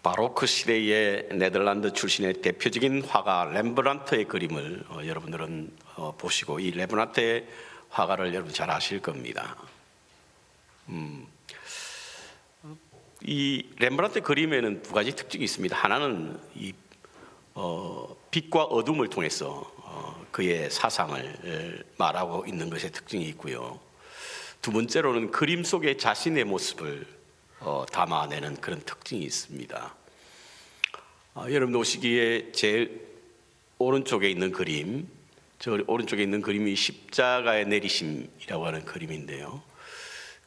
바로크 시대의 네덜란드 출신의 대표적인 화가 렘브란트의 그림을 여러분들은 보시고 이 렘브란트의 화가를 여러분 잘 아실 겁니다. 이 렘브란트 그림에는 두 가지 특징이 있습니다. 하나는 이 빛과 어둠을 통해서 그의 사상을 말하고 있는 것의 특징이 있고요. 두 번째로는 그림 속에 자신의 모습을 담아내는 그런 특징이 있습니다. 여러분 보시기에 제일 오른쪽에 있는 그림, 저 오른쪽에 있는 그림이 십자가의 내리심이라고 하는 그림인데요.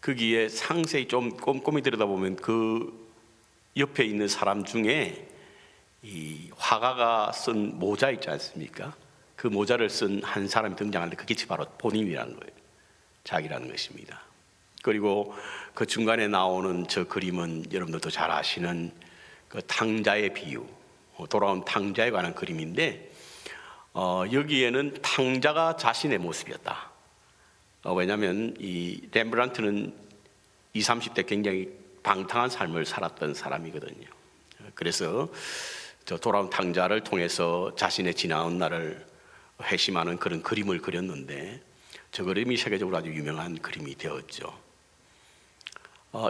거기에 상세히 좀 꼼꼼히 들여다보면 그 옆에 있는 사람 중에 이 화가가 쓴 모자 있지 않습니까? 그 모자를 쓴 한 사람이 등장하는데 그게 바로 본인이라는 거예요. 자기라는 것입니다. 그리고 그 중간에 나오는 저 그림은 여러분들도 잘 아시는 그 탕자의 비유, 돌아온 탕자에 관한 그림인데 여기에는 탕자가 자신의 모습이었다. 왜냐하면 이 렘브란트는 20, 30대 굉장히 방탕한 삶을 살았던 사람이거든요. 그래서 저 돌아온 탕자를 통해서 자신의 지나온 날을 회심하는 그런 그림을 그렸는데 저 그림이 세계적으로 아주 유명한 그림이 되었죠.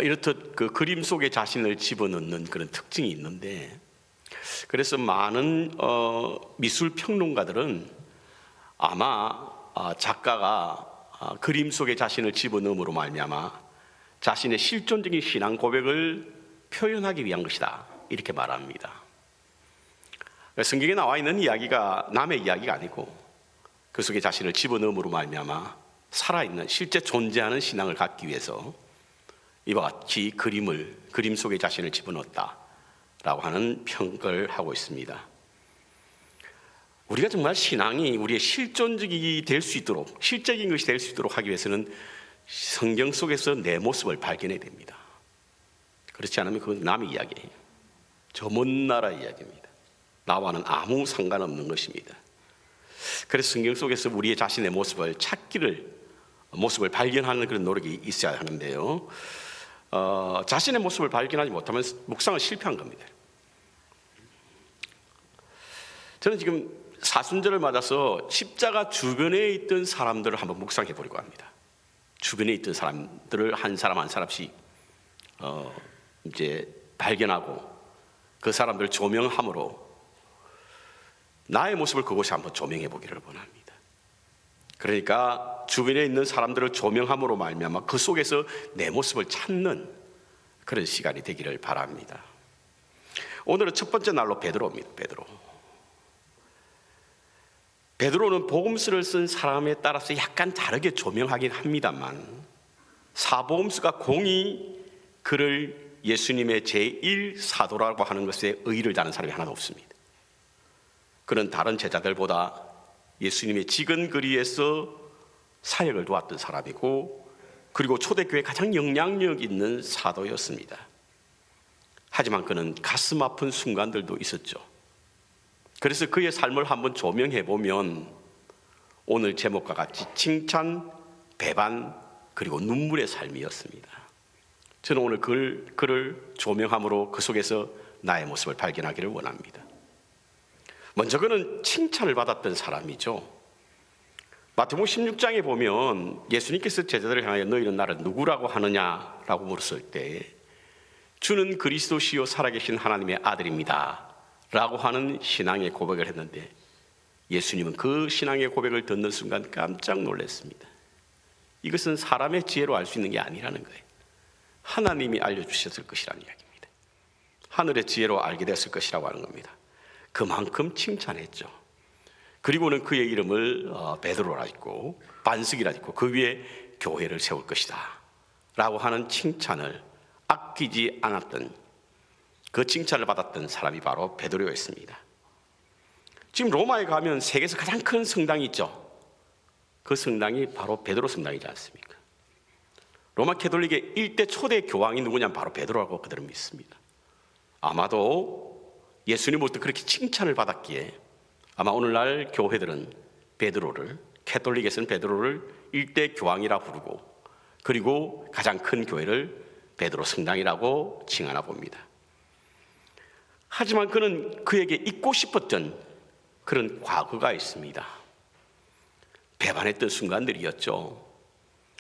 이렇듯 그 그림 속에 자신을 집어넣는 그런 특징이 있는데, 그래서 많은 미술 평론가들은 아마 작가가 그림 속에 자신을 집어넣음으로 말미암아 자신의 실존적인 신앙 고백을 표현하기 위한 것이다 이렇게 말합니다. 성경에 나와 있는 이야기가 남의 이야기가 아니고 그 속에 자신을 집어넣음으로 말미암아 살아있는 실제 존재하는 신앙을 갖기 위해서 이와 같이 그림 속에 자신을 집어넣었다라고 하는 평가를 하고 있습니다. 우리가 정말 신앙이 우리의 실존적이 될 수 있도록, 실적인 것이 될 수 있도록 하기 위해서는 성경 속에서 내 모습을 발견해야 됩니다. 그렇지 않으면 그건 남의 이야기예요. 저 먼 나라 이야기입니다. 나와는 아무 상관없는 것입니다. 그래서 성경 속에서 우리의 자신의 모습을 모습을 발견하는 그런 노력이 있어야 하는데요. 자신의 모습을 발견하지 못하면 묵상은 실패한 겁니다. 저는 지금 사순절을 맞아서 십자가 주변에 있던 사람들을 한번 묵상해 보려고 합니다. 주변에 있던 사람들을 한 사람 한 사람씩 이제 발견하고 그 사람들을 조명함으로 나의 모습을 그곳에 한번 조명해 보기를 원합니다. 그러니까 주변에 있는 사람들을 조명함으로 말미암아 그 속에서 내 모습을 찾는 그런 시간이 되기를 바랍니다. 오늘은 첫 번째 날로 베드로입니다. 베드로는 복음서를 쓴 사람에 따라서 약간 다르게 조명하긴 합니다만 사복음서가 공히 그를 예수님의 제1사도라고 하는 것에 의의를 다는 사람이 하나도 없습니다. 그는 다른 제자들보다 예수님의 지근거리에서 사역을 도왔던 사람이고, 그리고 초대교회에 가장 영향력 있는 사도였습니다. 하지만 그는 가슴 아픈 순간들도 있었죠. 그래서 그의 삶을 한번 조명해 보면 오늘 제목과 같이 칭찬, 배반, 그리고 눈물의 삶이었습니다. 저는 오늘 그를 조명함으로 그 속에서 나의 모습을 발견하기를 원합니다. 먼저 그는 칭찬을 받았던 사람이죠. 마태복음 16장에 보면 예수님께서 제자들을 향하여 너희는 나를 누구라고 하느냐라고 물었을 때 주는 그리스도시요 살아계신 하나님의 아들입니다 라고 하는 신앙의 고백을 했는데, 예수님은 그 신앙의 고백을 듣는 순간 깜짝 놀랐습니다. 이것은 사람의 지혜로 알 수 있는 게 아니라는 거예요. 하나님이 알려주셨을 것이라는 이야기입니다. 하늘의 지혜로 알게 됐을 것이라고 하는 겁니다. 그만큼 칭찬했죠. 그리고는 그의 이름을 베드로라 했고 반석이라 했고 그 위에 교회를 세울 것이다 라고 하는 칭찬을 아끼지 않았던, 그 칭찬을 받았던 사람이 바로 베드로였습니다. 지금 로마에 가면 세계에서 가장 큰 성당이 있죠. 그 성당이 바로 베드로 성당이지 않습니까? 로마 캐톨릭의 일대 초대 교황이 누구냐면 바로 베드로라고 그들은 믿습니다. 아마도 예수님으로부터 그렇게 칭찬을 받았기에 아마 오늘날 교회들은 베드로를, 캐톨릭에서는 베드로를 일대 교황이라 부르고, 그리고 가장 큰 교회를 베드로 성당이라고 칭하나 봅니다. 하지만 그는 그에게 잊고 싶었던 그런 과거가 있습니다. 배반했던 순간들이었죠.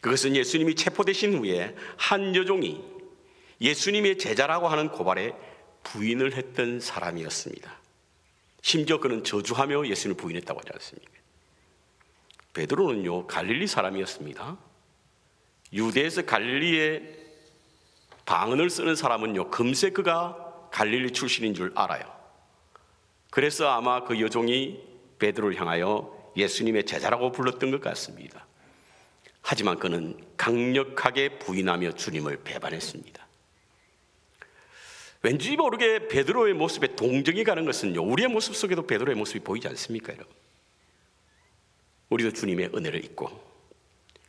그것은 예수님이 체포되신 후에 한 여종이 예수님의 제자라고 하는 고발에 부인을 했던 사람이었습니다. 심지어 그는 저주하며 예수님을 부인했다고 하지 않습니까? 베드로는요, 갈릴리 사람이었습니다. 유대에서 갈릴리에 방언을 쓰는 사람은요, 금세 그가 갈릴리 출신인 줄 알아요. 그래서 아마 그 여종이 베드로를 향하여 예수님의 제자라고 불렀던 것 같습니다. 하지만 그는 강력하게 부인하며 주님을 배반했습니다. 왠지 모르게 베드로의 모습에 동정이 가는 것은요, 우리의 모습 속에도 베드로의 모습이 보이지 않습니까, 여러분? 우리도 주님의 은혜를 잊고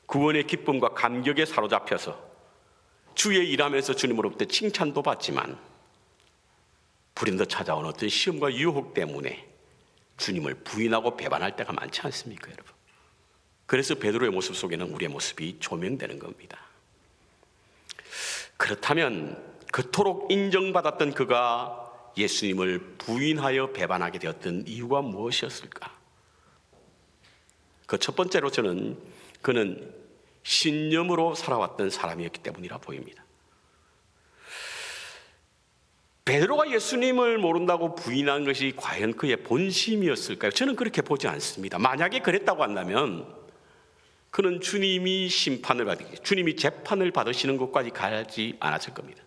구원의 기쁨과 감격에 사로잡혀서 주의 일하면서 주님으로부터 칭찬도 받지만 불현듯 찾아온 어떤 시험과 유혹 때문에 주님을 부인하고 배반할 때가 많지 않습니까, 여러분? 그래서 베드로의 모습 속에는 우리의 모습이 조명되는 겁니다. 그렇다면 그토록 인정받았던 그가 예수님을 부인하여 배반하게 되었던 이유가 무엇이었을까? 그 첫 번째로 그는 신념으로 살아왔던 사람이었기 때문이라 보입니다. 베드로가 예수님을 모른다고 부인한 것이 과연 그의 본심이었을까요? 저는 그렇게 보지 않습니다. 만약에 그랬다고 한다면 그는 주님이 주님이 재판을 받으시는 것까지 가지 않았을 겁니다.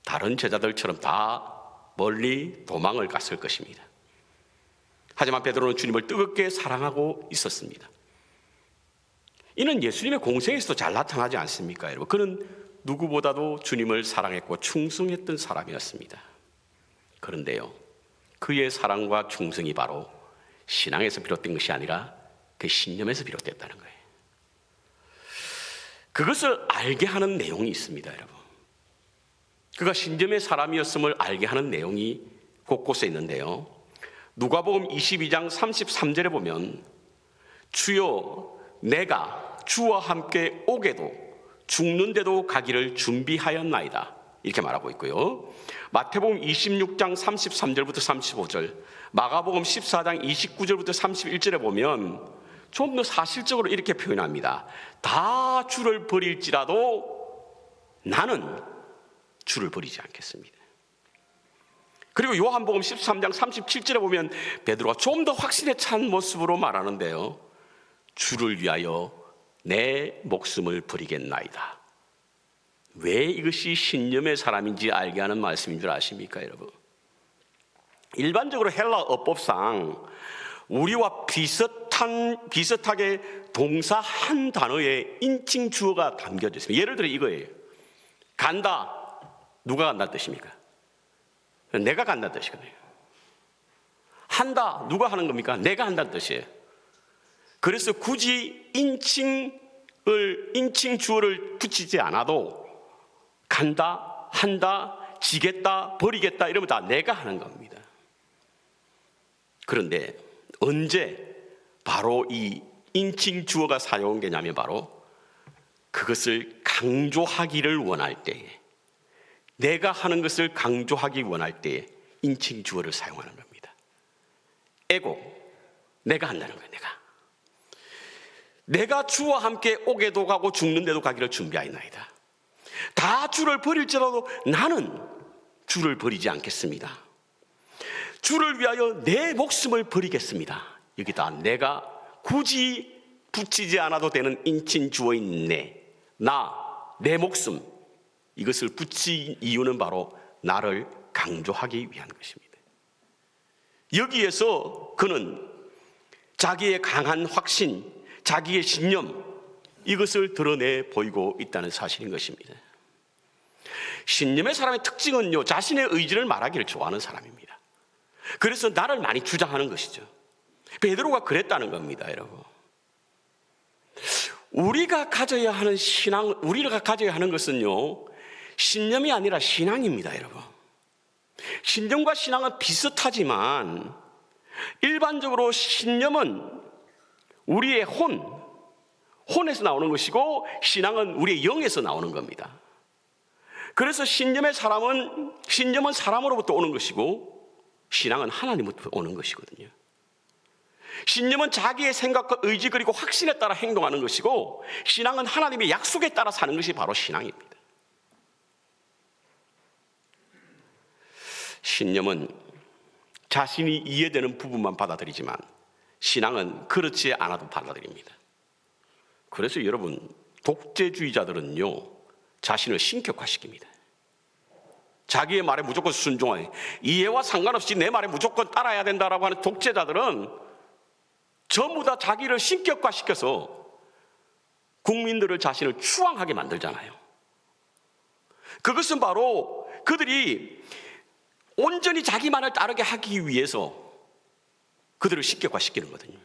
다른 제자들처럼 다 멀리 도망을 갔을 것입니다. 하지만 베드로는 주님을 뜨겁게 사랑하고 있었습니다. 이는 예수님의 공생에서도 잘 나타나지 않습니까, 여러분? 그는 누구보다도 주님을 사랑했고 충성했던 사람이었습니다. 그런데요, 그의 사랑과 충성이 바로 신앙에서 비롯된 것이 아니라 그 신념에서 비롯됐다는 거예요. 그것을 알게 하는 내용이 있습니다, 여러분. 그가 신념의 사람이었음을 알게 하는 내용이 곳곳에 있는데요, 누가복음 22장 33절에 보면 주여 내가 주와 함께 오게도 죽는데도 가기를 준비하였나이다, 이렇게 말하고 있고요, 마태복음 26장 33절부터 35절, 마가복음 14장 29절부터 31절에 보면 좀 더 사실적으로 이렇게 표현합니다. 다 주를 버릴지라도 나는 주를 버리지 않겠습니다. 그리고 요한복음 13장 37절에 보면 베드로가 좀 더 확신에 찬 모습으로 말하는데요, 주를 위하여 내 목숨을 버리겠나이다. 왜 이것이 신념의 사람인지 알게 하는 말씀인 줄 아십니까, 여러분? 일반적으로 헬라 어법상 우리와 비슷하게 동사 한 단어에 인칭 주어가 담겨져 있습니다. 예를 들어 이거예요. 간다. 누가 간다는 뜻입니까? 내가 간다는 뜻이거든요. 한다. 누가 하는 겁니까? 내가 한다는 뜻이에요. 그래서 굳이 인칭 주어를 붙이지 않아도 간다, 한다, 지겠다, 버리겠다 이러면 다 내가 하는 겁니다. 그런데 언제 바로 이 인칭 주어가 사용되냐면 바로 그것을 강조하기를 원할 때에, 내가 하는 것을 강조하기 원할 때에 인칭 주어를 사용하는 겁니다. 에고, 내가 한다는 거예요. 내가 주와 함께 오게도 가고 죽는데도 가기를 준비하였나이다. 다 주를 버릴지라도 나는 주를 버리지 않겠습니다. 주를 위하여 내 목숨을 버리겠습니다. 여기다 내가 굳이 붙이지 않아도 되는 인칭 주어인 내 목숨, 이것을 붙인 이유는 바로 나를 강조하기 위한 것입니다. 여기에서 그는 자기의 강한 확신, 자기의 신념, 이것을 드러내 보이고 있다는 사실인 것입니다. 신념의 사람의 특징은요, 자신의 의지를 말하기를 좋아하는 사람입니다. 그래서 나를 많이 주장하는 것이죠. 베드로가 그랬다는 겁니다, 여러분. 우리가 가져야 하는 것은요, 신념이 아니라 신앙입니다, 여러분. 신념과 신앙은 비슷하지만 일반적으로 신념은 우리의 혼에서 나오는 것이고 신앙은 우리의 영에서 나오는 겁니다. 그래서 신념은 사람으로부터 오는 것이고 신앙은 하나님으로부터 오는 것이거든요. 신념은 자기의 생각과 의지 그리고 확신에 따라 행동하는 것이고 신앙은 하나님의 약속에 따라 사는 것이 바로 신앙입니다. 신념은 자신이 이해되는 부분만 받아들이지만 신앙은 그렇지 않아도 받아들입니다. 그래서 여러분, 독재주의자들은요 자신을 신격화시킵니다. 자기의 말에 무조건 순종해, 이해와 상관없이 내 말에 무조건 따라야 된다라고 하는 독재자들은 전부 다 자기를 신격화시켜서 국민들을 자신을 추앙하게 만들잖아요. 그것은 바로 그들이 온전히 자기만을 따르게 하기 위해서 그들을 신격화시키는 거거든요.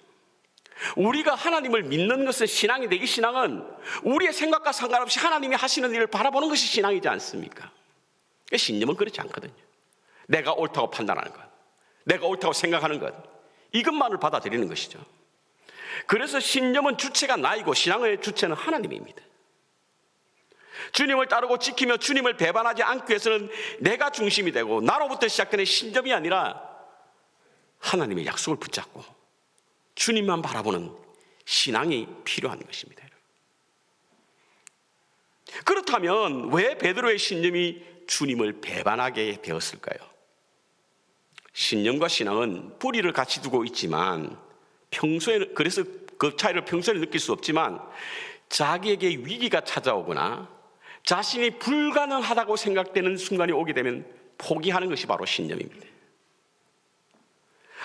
우리가 하나님을 믿는 것은 신앙인데 이 신앙은 우리의 생각과 상관없이 하나님이 하시는 일을 바라보는 것이 신앙이지 않습니까? 신념은 그렇지 않거든요. 내가 옳다고 판단하는 것, 내가 옳다고 생각하는 것, 이것만을 받아들이는 것이죠. 그래서 신념은 주체가 나이고 신앙의 주체는 하나님입니다. 주님을 따르고 지키며 주님을 배반하지 않기 위해서는 내가 중심이 되고 나로부터 시작되는 신념이 아니라 하나님의 약속을 붙잡고 주님만 바라보는 신앙이 필요한 것입니다. 그렇다면 왜 베드로의 신념이 주님을 배반하게 되었을까요? 신념과 신앙은 뿌리를 같이 두고 있지만 그래서 그 차이를 평소에 느낄 수 없지만 자기에게 위기가 찾아오거나 자신이 불가능하다고 생각되는 순간이 오게 되면 포기하는 것이 바로 신념입니다.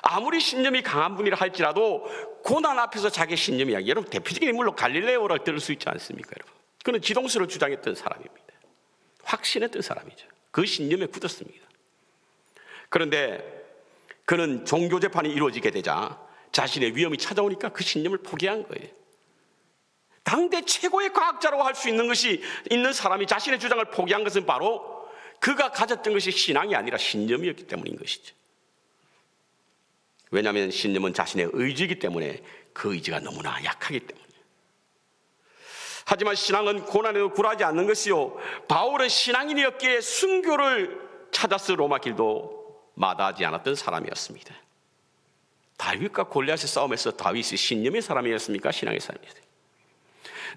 아무리 신념이 강한 분이라 할지라도 고난 앞에서 자기의 신념 이야기, 여러분 대표적인 인물로 갈릴레오를 들을 수 있지 않습니까? 여러분, 그는 지동설을 주장했던 사람입니다. 확신했던 사람이죠. 그 신념에 굳었습니다. 그런데 그는 종교 재판이 이루어지게 되자 자신의 위험이 찾아오니까 그 신념을 포기한 거예요. 당대 최고의 과학자라고 할 수 있는 사람이 자신의 주장을 포기한 것은 바로 그가 가졌던 것이 신앙이 아니라 신념이었기 때문인 것이죠. 왜냐하면 신념은 자신의 의지이기 때문에 그 의지가 너무나 약하기 때문에. 하지만 신앙은 고난에도 굴하지 않는 것이요, 바울은 신앙인이었기에 순교를 찾아서 로마 길도 마다하지 않았던 사람이었습니다. 다윗과 골리앗의 싸움에서 다윗이 신념의 사람이었습니까? 신앙의 사람이었어요.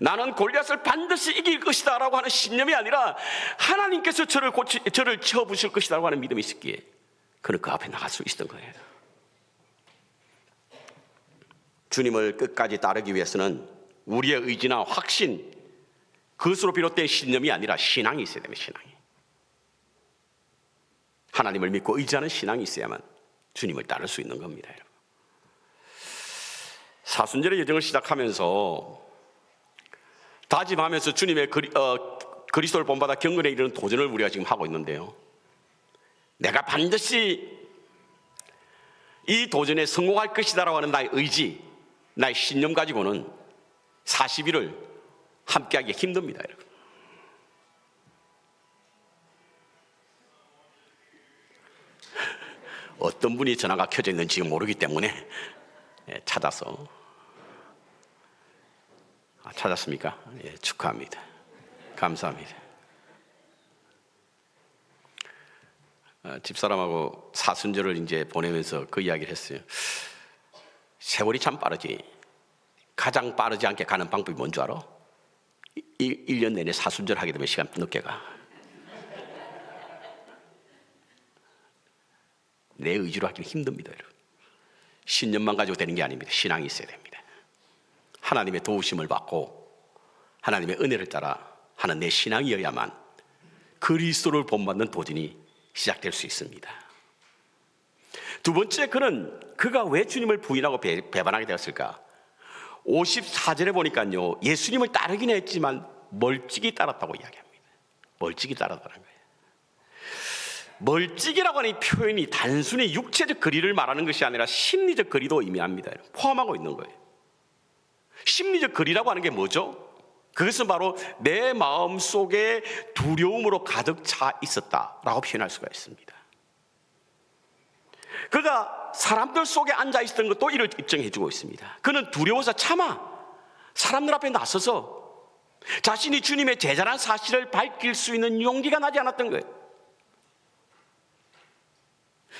나는 골리앗을 반드시 이길 것이다 라고 하는 신념이 아니라 하나님께서 저를 채워부실 것이다 라고 하는 믿음이 있었기에 그는 그 앞에 나갈 수 있었던 거예요. 주님을 끝까지 따르기 위해서는 우리의 의지나 확신, 그것으로 비롯된 신념이 아니라 신앙이 있어야 됩니다. 신앙이. 하나님을 믿고 의지하는 신앙이 있어야만 주님을 따를 수 있는 겁니다. 여러분. 사순절의 여정을 시작하면서 다짐하면서 주님의 그리스도를 본받아 경건에 이르는 도전을 우리가 지금 하고 있는데요, 내가 반드시 이 도전에 성공할 것이다라고 하는 나의 의지, 나의 신념 가지고는 40일을 함께하기 힘듭니다. 여러분. 어떤 분이 전화가 켜져 있는지 모르기 때문에 찾아서. 찾았습니까? 예, 축하합니다. 감사합니다. 집사람하고 사순절을 이제 보내면서 그 이야기를 했어요. 세월이 참 빠르지. 가장 빠르지 않게 가는 방법이 뭔 줄 알아? 1년 내내 사순절 하게 되면 시간 늦게 가. 내 의지로 하기는 힘듭니다. 여러분. 신념만 가지고 되는 게 아닙니다. 신앙이 있어야 됩니다. 하나님의 도우심을 받고 하나님의 은혜를 따라 하는 내 신앙이어야만 그리스도를 본받는 도전이 시작될 수 있습니다. 두 번째, 그가 왜 주님을 부인하고 배반하게 되었을까? 54절에 보니까요, 예수님을 따르긴 했지만 멀찍이 따랐다고 이야기합니다. 멀찍이 따랐다는 거예요. 멀찍이라고 하는 이 표현이 단순히 육체적 거리를 말하는 것이 아니라 심리적 거리도 의미합니다. 포함하고 있는 거예요. 심리적 거리라고 하는 게 뭐죠? 그것은 바로 내 마음 속에 두려움으로 가득 차 있었다라고 표현할 수가 있습니다. 그가 사람들 속에 앉아 있었던 것도 이를 입증해 주고 있습니다. 그는 두려워서 차마 사람들 앞에 나서서 자신이 주님의 제자란 사실을 밝힐 수 있는 용기가 나지 않았던 거예요.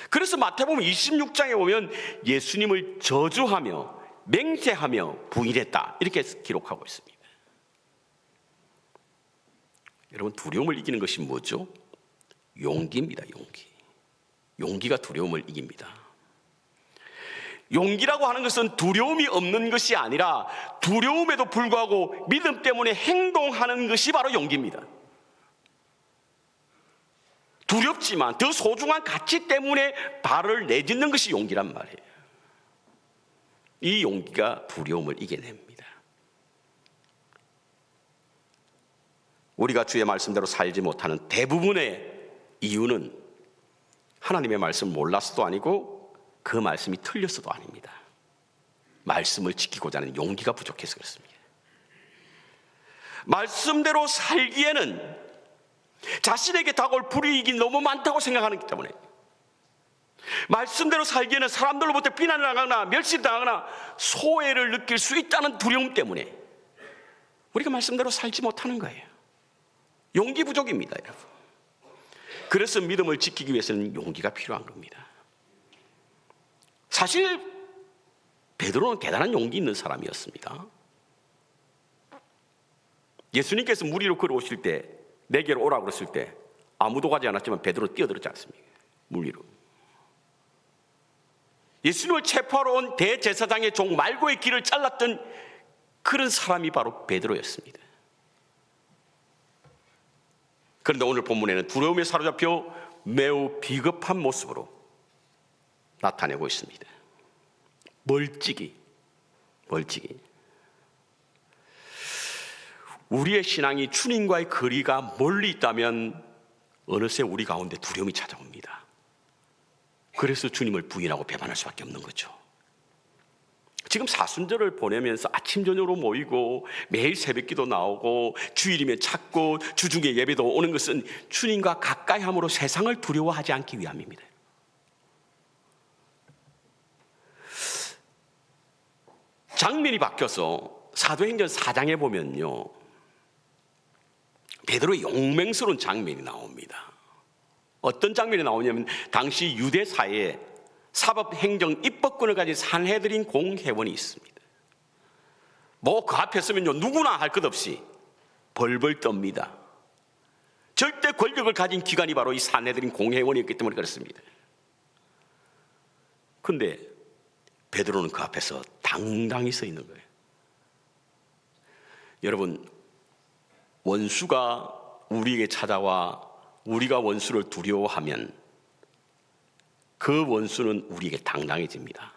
그래서 마태복음 26장에 보면 예수님을 저주하며 맹세하며 부인했다, 이렇게 기록하고 있습니다. 여러분, 두려움을 이기는 것이 뭐죠? 용기입니다. 용기가 두려움을 이깁니다. 용기라고 하는 것은 두려움이 없는 것이 아니라 두려움에도 불구하고 믿음 때문에 행동하는 것이 바로 용기입니다. 두렵지만 더 소중한 가치 때문에 발을 내딛는 것이 용기란 말이에요. 이 용기가 두려움을 이겨냅니다. 우리가 주의 말씀대로 살지 못하는 대부분의 이유는 하나님의 말씀을 몰라서도 아니고 그 말씀이 틀렸어도 아닙니다. 말씀을 지키고자 하는 용기가 부족해서 그렇습니다. 말씀대로 살기에는 자신에게 다가올 불이익이 너무 많다고 생각하기 때문에, 말씀대로 살기에는 사람들로부터 비난을 당하거나 멸시당하거나 소외를 느낄 수 있다는 두려움 때문에 우리가 말씀대로 살지 못하는 거예요. 용기 부족입니다, 여러분. 그래서 믿음을 지키기 위해서는 용기가 필요한 겁니다. 사실 베드로는 대단한 용기 있는 사람이었습니다. 예수님께서 물 위로 걸어오실 때, 내게로 오라고 그랬을 때 아무도 가지 않았지만 베드로 뛰어들었지 않습니까? 물 위로. 예수님을 체포하러 온 대제사장의 종 말고의 길을 잘랐던 그런 사람이 바로 베드로였습니다. 그런데 오늘 본문에는 두려움에 사로잡혀 매우 비겁한 모습으로 나타내고 있습니다. 멀찍이. 우리의 신앙이 주님과의 거리가 멀리 있다면 어느새 우리 가운데 두려움이 찾아옵니다. 그래서 주님을 부인하고 배반할 수밖에 없는 거죠. 지금 사순절을 보내면서 아침 저녁으로 모이고 매일 새벽기도 나오고 주일이면 찾고 주중에 예배도 오는 것은 주님과 가까이 함으로 세상을 두려워하지 않기 위함입니다. 장면이 바뀌어서 사도행전 4장에 보면요, 베드로의 용맹스러운 장면이 나옵니다. 어떤 장면이 나오냐면 당시 유대사회에 사법행정 입법권을 가진 산헤드린 공회원이 있습니다. 뭐 그 앞에 서면요 누구나 할 것 없이 벌벌 떱니다. 절대 권력을 가진 기관이 바로 이 산헤드린 공회원이었기 때문에 그렇습니다. 그런데 베드로는 그 앞에서 당당히 서 있는 거예요. 여러분, 원수가 우리에게 찾아와 우리가 원수를 두려워하면 그 원수는 우리에게 당당해집니다.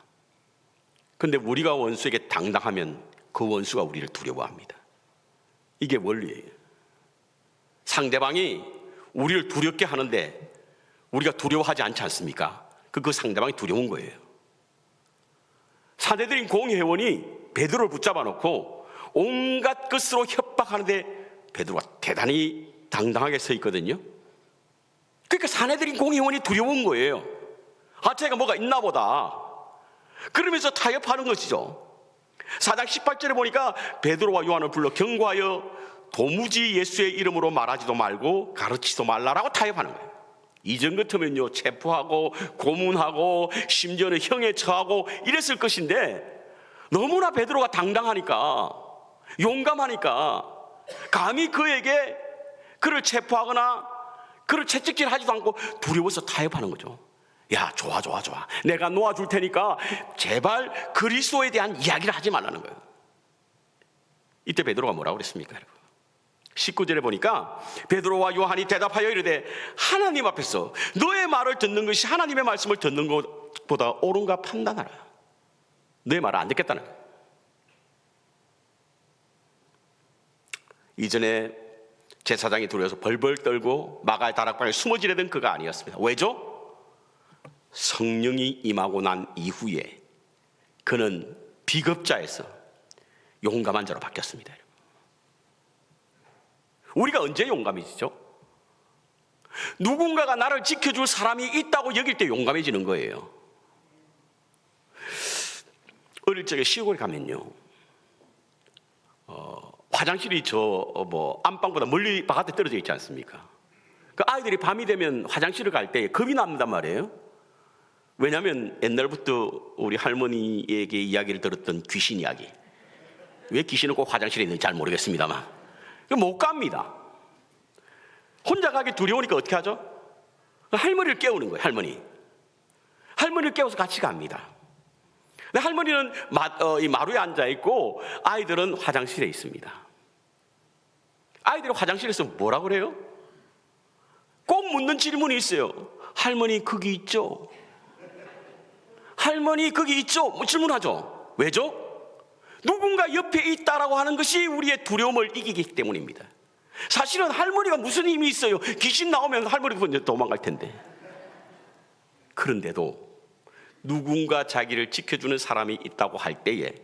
그런데 우리가 원수에게 당당하면 그 원수가 우리를 두려워합니다. 이게 원리예요. 상대방이 우리를 두렵게 하는데 우리가 두려워하지 않지 않습니까? 그 상대방이 두려운 거예요. 산헤드린 공회원이 베드로를 붙잡아 놓고 온갖 것으로 협박하는데 베드로가 대단히 당당하게 서 있거든요. 그러니까 산헤드린 공회원이 두려운 거예요. 자기가 뭐가 있나 보다. 그러면서 타협하는 것이죠. 4장 18절에 보니까 베드로와 요한을 불러 경고하여 도무지 예수의 이름으로 말하지도 말고 가르치지도 말라라고 타협하는 거예요. 이전 같으면요 체포하고 고문하고 심지어는 형에 처하고 이랬을 것인데 너무나 베드로가 당당하니까, 용감하니까 감히 그에게 그를 체포하거나 그를 채찍질하지도 않고 두려워서 타협하는 거죠. 야, 좋아. 내가 놓아줄 테니까 제발 그리스도에 대한 이야기를 하지 말라는 거예요. 이때 베드로가 뭐라고 그랬습니까, 여러분? 19절에 보니까 베드로와 요한이 대답하여 이르되 하나님 앞에서 너의 말을 듣는 것이 하나님의 말씀을 듣는 것보다 옳은가 판단하라. 너의 말을 안 듣겠다는 거예요. 이전에 제사장이 두려워서 벌벌 떨고 마갈 다락방에 숨어지려던 그가 아니었습니다. 왜죠? 성령이 임하고 난 이후에 그는 비겁자에서 용감한 자로 바뀌었습니다. 우리가 언제 용감해지죠? 누군가가 나를 지켜줄 사람이 있다고 여길 때 용감해지는 거예요. 어릴 적에 시골에 가면요 화장실이 안방보다 멀리 바깥에 떨어져 있지 않습니까? 그 아이들이 밤이 되면 화장실을 갈 때 겁이 난단 말이에요. 왜냐하면 옛날부터 우리 할머니에게 이야기를 들었던 귀신 이야기. 왜 귀신은 꼭 화장실에 있는지 잘 모르겠습니다만 못 갑니다. 혼자 가기 두려우니까 어떻게 하죠? 할머니를 깨우는 거예요. 할머니를 깨워서 같이 갑니다. 근데 할머니는 이 마루에 앉아있고 아이들은 화장실에 있습니다. 아이들이 화장실에서 뭐라 그래요? 꼭 묻는 질문이 있어요. 할머니 거기 있죠? 할머니 거기 있죠? 질문하죠. 왜죠? 누군가 옆에 있다라고 하는 것이 우리의 두려움을 이기기 때문입니다. 사실은 할머니가 무슨 힘이 있어요? 귀신 나오면 할머니가 먼저 도망갈 텐데. 그런데도 누군가 자기를 지켜주는 사람이 있다고 할 때에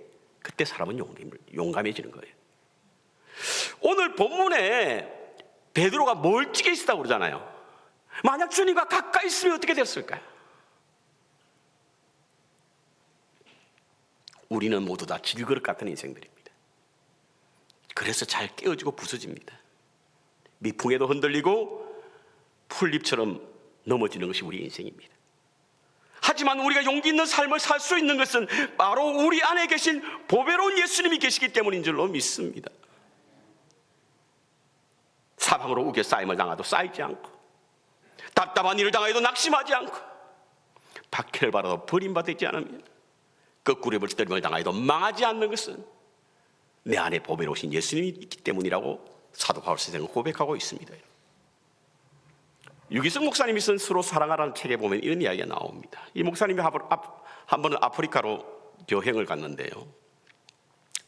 그때 사람은 용감해지는 거예요. 오늘 본문에 베드로가 멀찍이 있었다고 그러잖아요. 만약 주님과 가까이 있으면 어떻게 됐을까요? 우리는 모두 다 질그릇 같은 인생들입니다. 그래서 잘 깨어지고 부서집니다. 미풍에도 흔들리고 풀잎처럼 넘어지는 것이 우리 인생입니다. 하지만 우리가 용기 있는 삶을 살 수 있는 것은 바로 우리 안에 계신 보배로운 예수님이 계시기 때문인 줄로 믿습니다. 사방으로 우겨 쌓임을 당해도 쌓이지 않고, 답답한 일을 당해도 낙심하지 않고, 박해를 받아도 버림받지 않으며, 거꾸로 벌떡임을 당해도 망하지 않는 것은 내 안에 보배로우신 예수님이 있기 때문이라고 사도 바울 선생은 고백하고 있습니다. 유기성 목사님이 쓴 서로 사랑하라는 책에 보면 이런 이야기가 나옵니다. 이 목사님이 한 번은 아프리카로 여행을 갔는데요.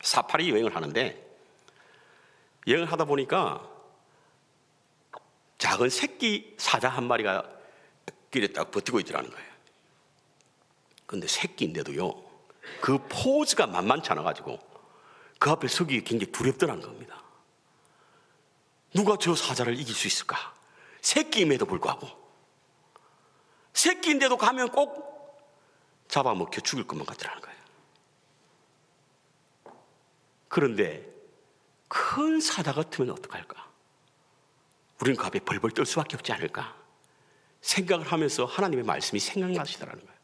사파리 여행을 하는데 여행을 하다 보니까 작은 새끼 사자 한 마리가 길에 딱 버티고 있더라는 거예요. 그런데 새끼인데도요, 그 포즈가 만만치 않아가지고 그 앞에 서기 굉장히 두렵더라는 겁니다. 누가 저 사자를 이길 수 있을까? 새끼임에도 불구하고, 새끼인데도 가면 꼭 잡아먹혀 죽일 것만 같더라는 거예요. 그런데 큰 사자 같으면 어떡할까? 우리는 그 앞에 벌벌 떨 수밖에 없지 않을까? 생각을 하면서 하나님의 말씀이 생각나시더라는 거예요.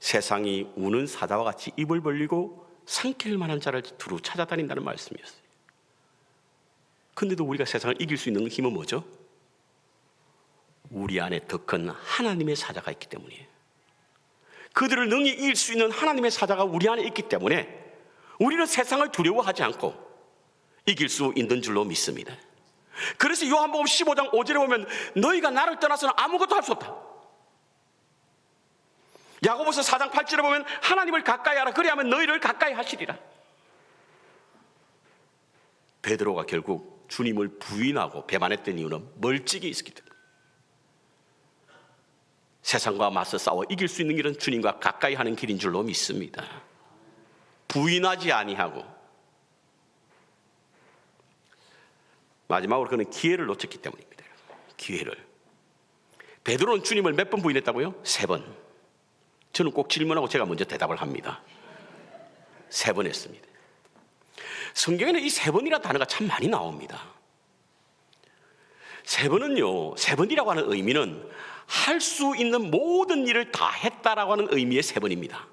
세상이 우는 사자와 같이 입을 벌리고 삼킬 만한 자를 두루 찾아다닌다는 말씀이었어요. 근데도 우리가 세상을 이길 수 있는 힘은 뭐죠? 우리 안에 더 큰 하나님의 사자가 있기 때문이에요. 그들을 능히 이길 수 있는 하나님의 사자가 우리 안에 있기 때문에 우리는 세상을 두려워하지 않고 이길 수 있는 줄로 믿습니다. 그래서 요한복음 15장 5절에 보면 너희가 나를 떠나서는 아무것도 할 수 없다. 야고보서 4장 8절에 보면 하나님을 가까이 하라, 그리하면 너희를 가까이 하시리라. 베드로가 결국 주님을 부인하고 배반했던 이유는 멀찍이 있었기 때문에, 세상과 맞서 싸워 이길 수 있는 길은 주님과 가까이 하는 길인 줄로 믿습니다. 부인하지 아니하고, 마지막으로 그는 기회를 놓쳤기 때문입니다. 기회를. 베드로는 주님을 몇 번 부인했다고요? 3번. 저는 꼭 질문하고 제가 먼저 대답을 합니다. 3번 했습니다. 성경에는 이 3번이라는 단어가 참 많이 나옵니다. 3번은요, 3번이라고 하는 의미는 할 수 있는 모든 일을 다 했다라고 하는 의미의 3번입니다.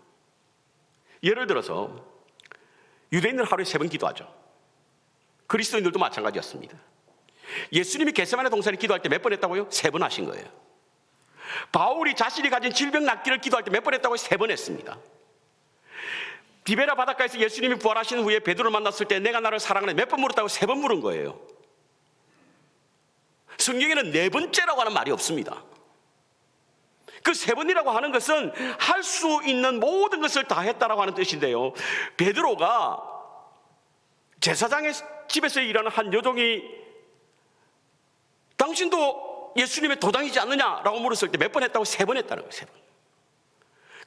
예를 들어서 유대인들은 하루에 3번 기도하죠. 그리스도인들도 마찬가지였습니다. 예수님이 겟세마네 동산에 기도할 때 몇 번 했다고요? 3번 하신 거예요. 바울이 자신이 가진 질병 낫기를 기도할 때 몇 번 했다고요? 3번 했습니다. 디베라 바닷가에서 예수님이 부활하신 후에 베드로를 만났을 때 내가 나를 사랑하네 몇 번 물었다고? 3번 물은 거예요. 성경에는 4번째라고 하는 말이 없습니다. 그 3번이라고 하는 것은 할 수 있는 모든 것을 다 했다라고 하는 뜻인데요, 베드로가 제사장의 집에서 일하는 한 여종이 당신도 예수님의 도장이지 않느냐라고 물었을 때 몇 번 했다고? 3번 했다는 거예요. 3번.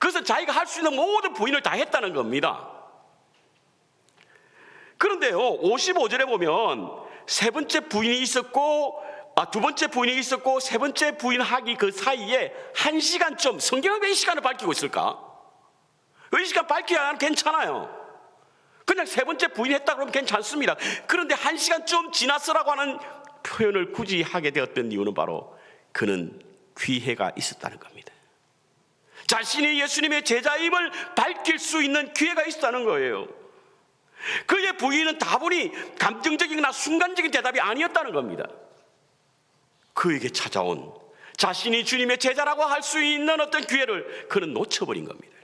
그래서 자기가 할 수 있는 모든 부인을 다 했다는 겁니다. 그런데요, 55절에 보면 세 번째 부인이 있었고, 두 번째 부인이 있었고, 세 번째 부인 하기 그 사이에 1시간쯤, 성경은 왜 이 시간을 밝히고 있을까? 이 시간 밝혀야 괜찮아요. 그냥 세 번째 부인했다 그러면 괜찮습니다. 그런데 1시간쯤 지났으라고 하는 표현을 굳이 하게 되었던 이유는 바로 그는 귀회가 있었다는 겁니다. 자신이 예수님의 제자임을 밝힐 수 있는 기회가 있었다는 거예요. 그의 부인은 다분히 감정적이거나 순간적인 대답이 아니었다는 겁니다. 그에게 찾아온 자신이 주님의 제자라고 할 수 있는 어떤 기회를 그는 놓쳐버린 겁니다.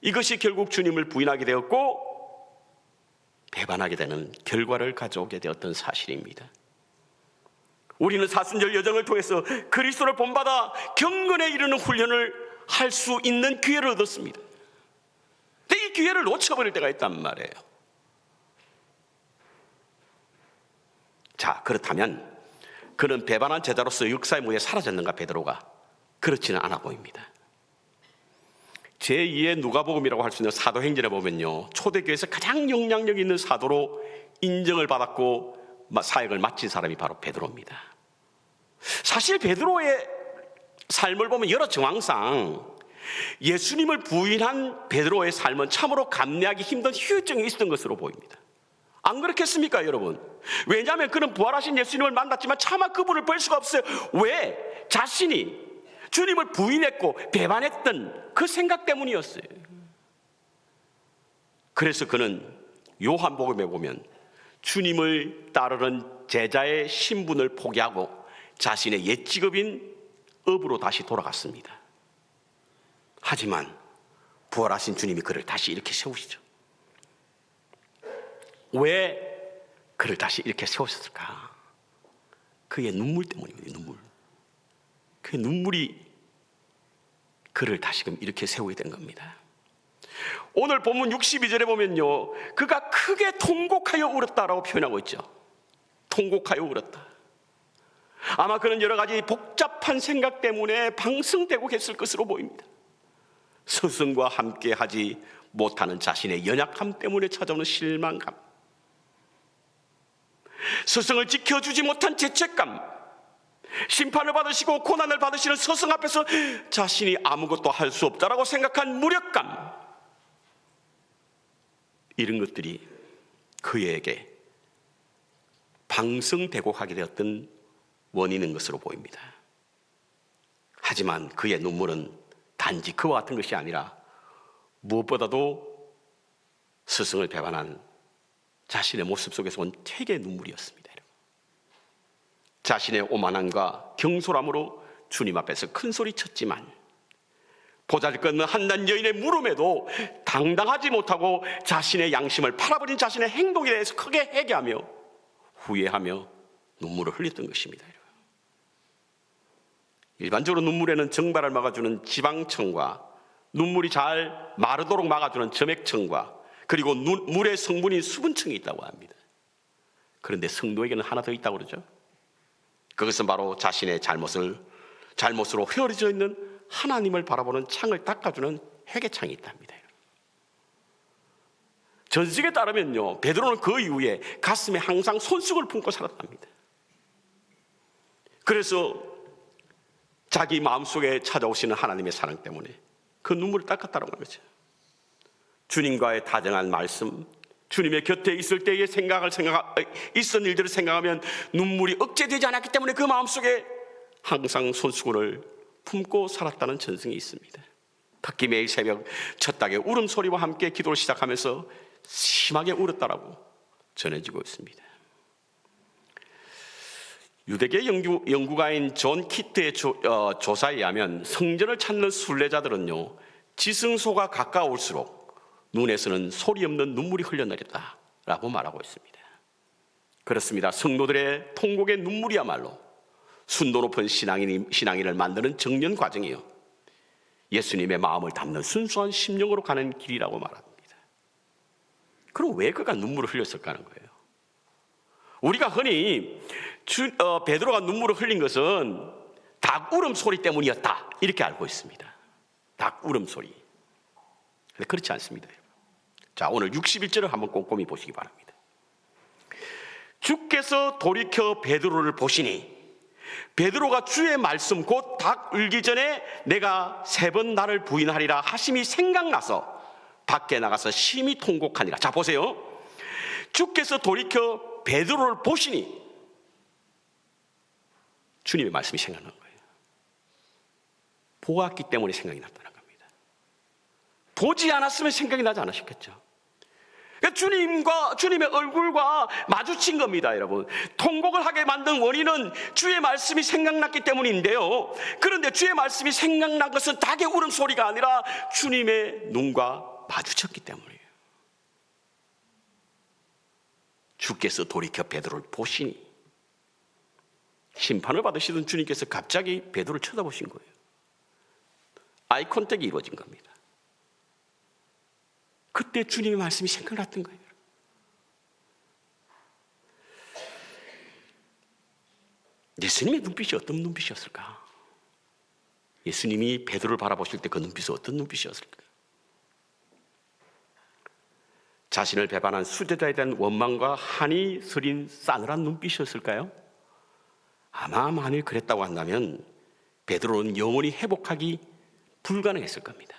이것이 결국 주님을 부인하게 되었고 배반하게 되는 결과를 가져오게 되었던 사실입니다. 우리는 사순절 여정을 통해서 그리스도를 본받아 경건에 이르는 훈련을 할 수 있는 기회를 얻었습니다. 근데 이 기회를 놓쳐버릴 때가 있단 말이에요. 자, 그렇다면 그는 배반한 제자로서 역사의 무대에 사라졌는가? 베드로가 그렇지는 않아 보입니다. 제2의 누가복음이라고 할 수 있는 사도행전에 보면요, 초대교회에서 가장 영향력 있는 사도로 인정을 받았고 사역을 마친 사람이 바로 베드로입니다. 사실 베드로의 삶을 보면 여러 정황상 예수님을 부인한 베드로의 삶은 참으로 감내하기 힘든 후유증이 있었던 것으로 보입니다. 안 그렇겠습니까, 여러분? 왜냐하면 그는 부활하신 예수님을 만났지만 차마 그분을 볼 수가 없어요. 왜? 자신이 주님을 부인했고 배반했던 그 생각 때문이었어요. 그래서 그는 요한복음에 보면 주님을 따르는 제자의 신분을 포기하고 자신의 옛 직업인 업으로 다시 돌아갔습니다. 하지만 부활하신 주님이 그를 다시 이렇게 세우시죠. 왜 그를 다시 이렇게 세우셨을까? 그의 눈물 때문입니다. 눈물. 그의 눈물이 그를 다시금 이렇게 세우게 된 겁니다. 오늘 본문 62절에 보면요, 그가 크게 통곡하여 울었다라고 표현하고 있죠. 통곡하여 울었다. 아마 그는 여러 가지 복잡한 생각 때문에 방성되고 계실 것으로 보입니다. 스승과 함께 하지 못하는 자신의 연약함 때문에 찾아오는 실망감, 스승을 지켜주지 못한 죄책감, 심판을 받으시고 고난을 받으시는 스승 앞에서 자신이 아무것도 할 수 없다라고 생각한 무력감, 이런 것들이 그에게 방성되고 하게 되었던 원인인 것으로 보입니다. 하지만 그의 눈물은 단지 그와 같은 것이 아니라 무엇보다도 스승을 배반한 자신의 모습 속에서 온 퇴계의 눈물이었습니다. 자신의 오만함과 경솔함으로 주님 앞에서 큰 소리 쳤지만 보잘것없는 한낱 여인의 물음에도 당당하지 못하고 자신의 양심을 팔아버린 자신의 행동에 대해서 크게 회개하며 후회하며 눈물을 흘렸던 것입니다. 일반적으로 눈물에는 정발을 막아주는 지방층과 눈물이 잘 마르도록 막아주는 점액층과 그리고 물의 성분인 수분층이 있다고 합니다. 그런데 성도에게는 하나 더 있다고 그러죠. 그것은 바로 자신의 잘못으로 흐려져 있는 하나님을 바라보는 창을 닦아주는 회개창이 있답니다. 전식에 따르면요, 베드로는 그 이후에 가슴에 항상 손수건을 품고 살았답니다. 그래서 자기 마음속에 찾아오시는 하나님의 사랑 때문에 그 눈물을 닦았다는 거죠. 주님과의 다정한 말씀, 주님의 곁에 있을 때의 있었던 일들을 생각하면 눈물이 억제되지 않았기 때문에 그 마음속에 항상 손수건을 품고 살았다는 전승이 있습니다. 특히 매일 새벽 첫 닭의 울음소리와 함께 기도를 시작하면서 심하게 울었다라고 전해지고 있습니다. 유대계 연구가인 존 키트의 조사에 의하면 성전을 찾는 순례자들은요, 지성소가 가까울수록 눈에서는 소리 없는 눈물이 흘러내렸다라고 말하고 있습니다. 그렇습니다. 성도들의 통곡의 눈물이야말로 순도 높은 신앙인을 만드는 정년 과정이요, 예수님의 마음을 담는 순수한 심령으로 가는 길이라고 말합니다. 그럼 왜 그가 눈물을 흘렸을까 하는 거예요. 우리가 흔히 베드로가 눈물을 흘린 것은 닭 울음소리 때문이었다 이렇게 알고 있습니다. 닭 울음소리. 근데 그렇지 않습니다. 자, 오늘 61절을 한번 꼼꼼히 보시기 바랍니다. 주께서 돌이켜 베드로를 보시니 베드로가 주의 말씀 곧 닭 울기 전에 내가 3번 나를 부인하리라 하심이 생각나서 밖에 나가서 심히 통곡하니라. 자, 보세요. 주께서 돌이켜 베드로를 보시니 주님의 말씀이 생각난 거예요. 보았기 때문에 생각이 났다는 겁니다. 보지 않았으면 생각이 나지 않으셨겠죠. 그러니까 주님의 얼굴과 마주친 겁니다, 여러분. 통곡을 하게 만든 원인은 주의 말씀이 생각났기 때문인데요. 그런데 주의 말씀이 생각난 것은 닭의 울음소리가 아니라 주님의 눈과 마주쳤기 때문이에요. 주께서 돌이켜 베드로를 보시니, 심판을 받으시던 주님께서 갑자기 베드로를 쳐다보신 거예요. 아이 컨택이 이루어진 겁니다. 그때 주님의 말씀이 생각났던 거예요. 예수님의 눈빛이 어떤 눈빛이었을까? 예수님이 베드로를 바라보실 때 그 눈빛이 어떤 눈빛이었을까? 자신을 배반한 수제자에 대한 원망과 한이 서린 싸늘한 눈빛이었을까요? 아마 만일 그랬다고 한다면 베드로는 영원히 회복하기 불가능했을 겁니다.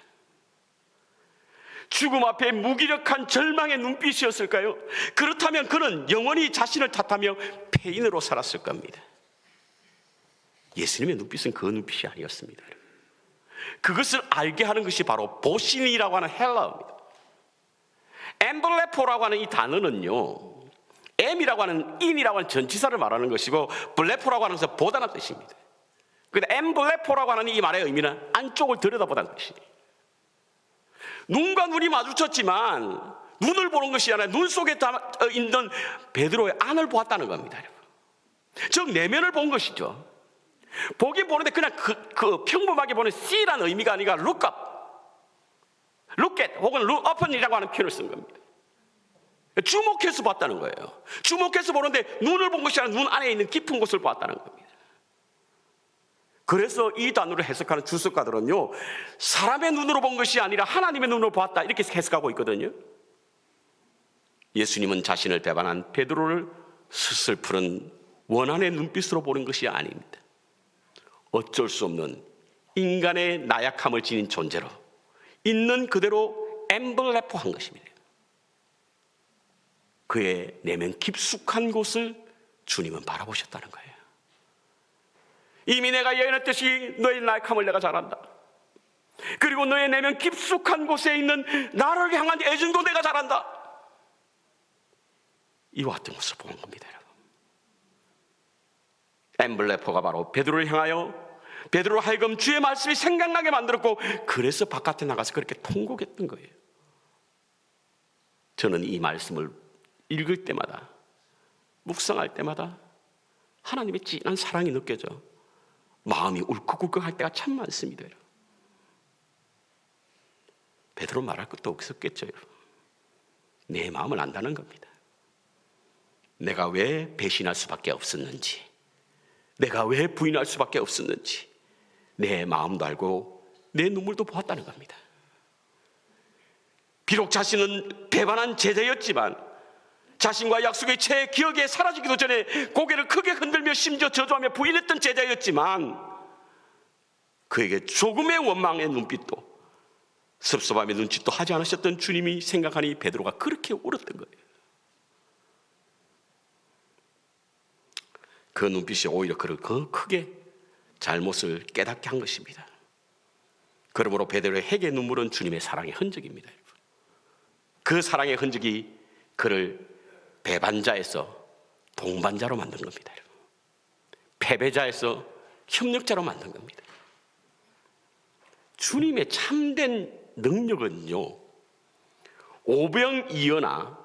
죽음 앞에 무기력한 절망의 눈빛이었을까요? 그렇다면 그는 영원히 자신을 탓하며 폐인으로 살았을 겁니다. 예수님의 눈빛은 그 눈빛이 아니었습니다. 그것을 알게 하는 것이 바로 보시니라고 하는 헬라어입니다. 엠블레포라고 하는 이 단어는요, M이라고 하는 인이라고 하는 전치사를 말하는 것이고 블레포라고 하는 것은 보다는 뜻입니다. 그런데 엠블레포라고 하는 이 말의 의미는 안쪽을 들여다보다는 뜻이에요. 눈과 눈이 마주쳤지만 눈을 보는 것이 아니라 눈 속에 있는 베드로의 안을 보았다는 겁니다, 여러분. 즉 내면을 본 것이죠. 보긴 보는데 그냥 그 평범하게 보는 C라는 의미가 아니라 look up, look at 혹은 look up이라고 하는 표현을 쓴 겁니다. 주목해서 봤다는 거예요. 주목해서 보는데 눈을 본 것이 아니라 눈 안에 있는 깊은 곳을 봤다는 겁니다. 그래서 이 단어를 해석하는 주석가들은요, 사람의 눈으로 본 것이 아니라 하나님의 눈으로 보았다 이렇게 해석하고 있거든요. 예수님은 자신을 배반한 베드로를 스슬픈 원한의 눈빛으로 보는 것이 아닙니다. 어쩔 수 없는 인간의 나약함을 지닌 존재로 있는 그대로 엠블레포한 것입니다. 그의 내면 깊숙한 곳을 주님은 바라보셨다는 거예요. 이미 내가 예언했듯이 너의 나약함을 내가 잘 안다. 그리고 너의 내면 깊숙한 곳에 있는 나를 향한 애정도 내가 잘 안다. 이와 같은 것을 본 겁니다, 여러분. 엠블레포가 바로 베드로를 향하여 베드로로 하여금 주의 말씀이 생각나게 만들었고, 그래서 바깥에 나가서 그렇게 통곡했던 거예요. 저는 이 말씀을 읽을 때마다, 묵상할 때마다 하나님의 진한 사랑이 느껴져 마음이 울컥울컥할 때가 참 많습니다, 여러분. 베드로 말할 것도 없었겠죠, 여러분. 내 마음을 안다는 겁니다. 내가 왜 배신할 수밖에 없었는지, 내가 왜 부인할 수밖에 없었는지 내 마음도 알고 내 눈물도 보았다는 겁니다. 비록 자신은 배반한 제자였지만 자신과 약속의 채 기억에 사라지기도 전에 고개를 크게 흔들며 심지어 저주하며 부인했던 제자였지만 그에게 조금의 원망의 눈빛도 섭섭함의 눈짓도 하지 않으셨던 주님이 생각하니 베드로가 그렇게 울었던 거예요. 그 눈빛이 오히려 그를 더 크게 잘못을 깨닫게 한 것입니다. 그러므로 베드로의 회개 눈물은 주님의 사랑의 흔적입니다. 그 사랑의 흔적이 그를 배반자에서 동반자로 만든 겁니다. 패배자에서 협력자로 만든 겁니다. 주님의 참된 능력은요, 오병이어나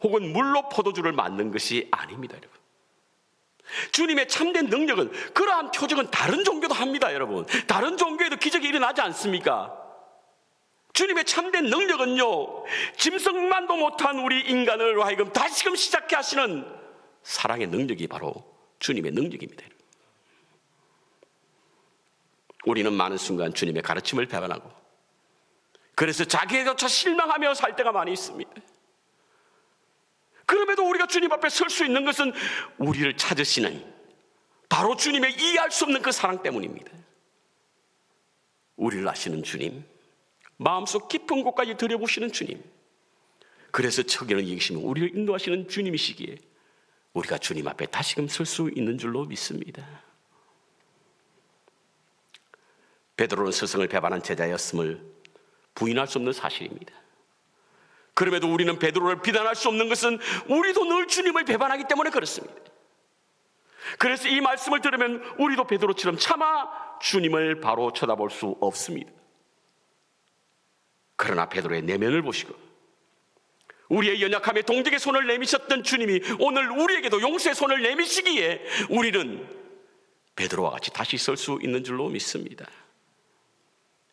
혹은 물로 포도주를 만든 것이 아닙니다, 여러분. 주님의 참된 능력은, 그러한 표적은 다른 종교도 합니다, 여러분. 다른 종교에도 기적이 일어나지 않습니까? 주님의 참된 능력은요, 짐승만도 못한 우리 인간을 하여금 다시금 시작해 하시는 사랑의 능력이 바로 주님의 능력입니다. 우리는 많은 순간 주님의 가르침을 배반하고 그래서 자기에조차 실망하며 살 때가 많이 있습니다. 그럼에도 우리가 주님 앞에 설 수 있는 것은 우리를 찾으시는 바로 주님의 이해할 수 없는 그 사랑 때문입니다. 우리를 아시는 주님, 마음속 깊은 곳까지 들여보시는 주님, 그래서 척에는 이기시면 우리를 인도하시는 주님이시기에 우리가 주님 앞에 다시금 설 수 있는 줄로 믿습니다. 베드로는 스승을 배반한 제자였음을 부인할 수 없는 사실입니다. 그럼에도 우리는 베드로를 비난할 수 없는 것은 우리도 늘 주님을 배반하기 때문에 그렇습니다. 그래서 이 말씀을 들으면 우리도 베드로처럼 차마 주님을 바로 쳐다볼 수 없습니다. 그러나 베드로의 내면을 보시고 우리의 연약함에 동정의 손을 내미셨던 주님이 오늘 우리에게도 용서의 손을 내미시기에 우리는 베드로와 같이 다시 설 수 있는 줄로 믿습니다.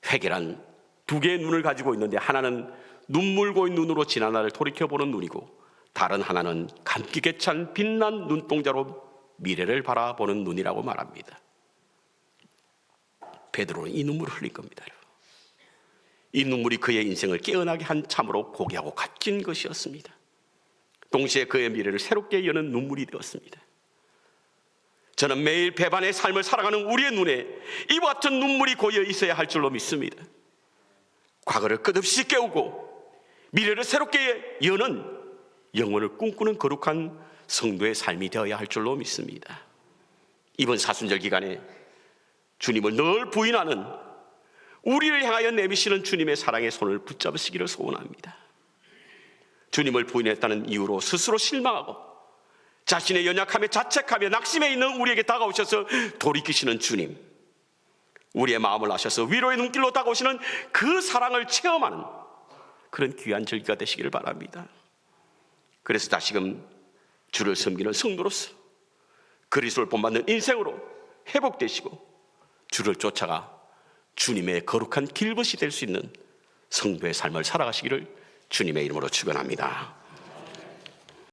회개란 두 개의 눈을 가지고 있는데 하나는 눈물 고인 눈으로 지난 날을 돌이켜보는 눈이고 다른 하나는 감기게 찬 빛난 눈동자로 미래를 바라보는 눈이라고 말합니다. 베드로는 이 눈물을 흘린 겁니다. 이 눈물이 그의 인생을 깨어나게 한 참으로 고귀하고 값진 것이었습니다. 동시에 그의 미래를 새롭게 여는 눈물이 되었습니다. 저는 매일 배반의 삶을 살아가는 우리의 눈에 이와 같은 눈물이 고여 있어야 할 줄로 믿습니다. 과거를 끝없이 깨우고 미래를 새롭게 여는 영혼을 꿈꾸는 거룩한 성도의 삶이 되어야 할 줄로 믿습니다. 이번 사순절 기간에 주님을 늘 부인하는 우리를 향하여 내미시는 주님의 사랑의 손을 붙잡으시기를 소원합니다. 주님을 부인했다는 이유로 스스로 실망하고 자신의 연약함에 자책하며 낙심해 있는 우리에게 다가오셔서 돌이키시는 주님, 우리의 마음을 아셔서 위로의 눈길로 다가오시는 그 사랑을 체험하는 그런 귀한 절기가 되시기를 바랍니다. 그래서 다시금 주를 섬기는 성도로서 그리스도를 본받는 인생으로 회복되시고 주를 쫓아가 주님의 거룩한 길벗이 될 수 있는 성도의 삶을 살아가시기를 주님의 이름으로 축원합니다.